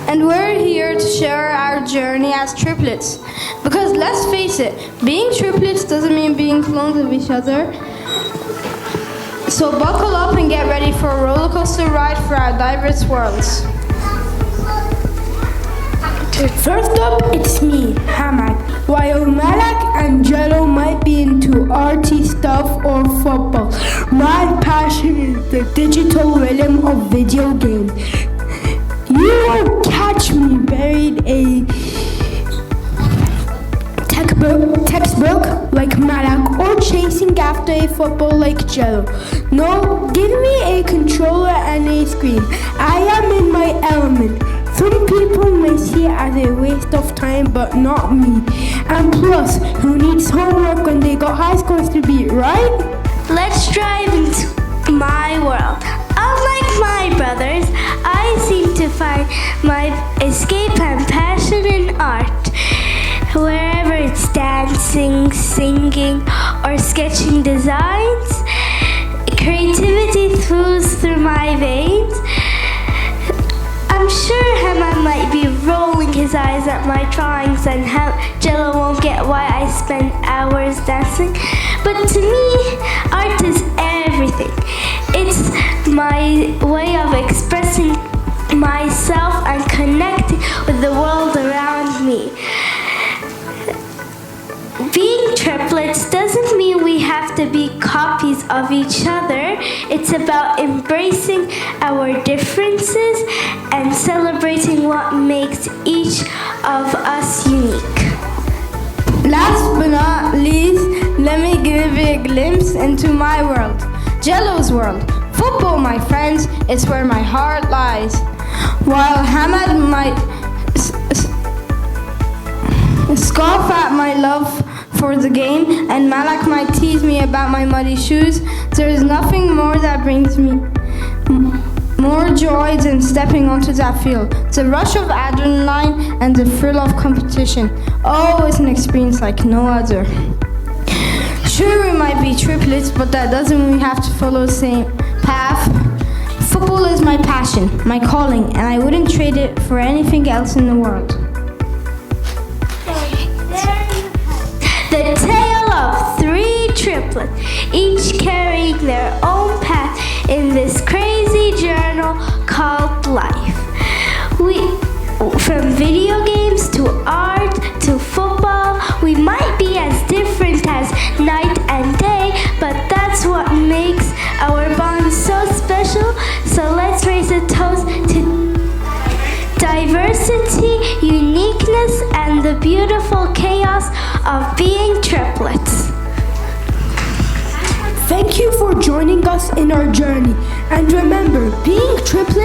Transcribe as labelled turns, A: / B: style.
A: And we're here to share our journey as triplets. Because let's face it, being triplets doesn't mean being clones of each other. So buckle up and get ready for a roller coaster ride for our diverse worlds.
B: First up, it's me, Hamad. While Malak and Jello might be into arty stuff or football, my passion is the digital realm of video games. You won't catch me buried a textbook like Malak or chasing after a football like Jello. No, give me a controller and a screen. I am in my element. Some people may see it as a waste of time, but not me. And plus, who needs homework when they got high scores to beat, right?
C: Let's drive into my world. Unlike my brothers, I seem to find my escape and passion in art. Wherever it's dancing, singing, or sketching designs, creativity flows through my veins. I'm sure Haman might be rolling his eyes at my drawings and Jello won't get why I spend hours dancing. But to me, art is everything. It's my way of expressing myself and connecting with the world around me. Being triplets doesn't mean we have to be copies of each other. It's about embracing our differences and celebrating what makes each of us unique.
A: Last but not least, let me give you a glimpse into my world, Jello's world. Football, my friends, is where my heart lies. While Hamad might scoff at my love for the game and Malak might tease me about my muddy shoes, there is nothing more that brings me more joy than stepping onto that field. The rush of adrenaline and the thrill of competition. Oh, it's an experience like no other. Sure, we might be triplets, but that doesn't mean we have to follow the same path. Football is my passion, my calling, and I wouldn't trade it for anything else in the world.
C: The tale of three triplets, each carrying their own path in this crazy journal called life. From video games to art to football, we might be as different as night and day, but that's what makes our bond so special. So let's raise a toast to diversity, uniqueness, and the beautiful chaos of being triplets.
B: Thank you for joining us in our journey. And remember, being triplets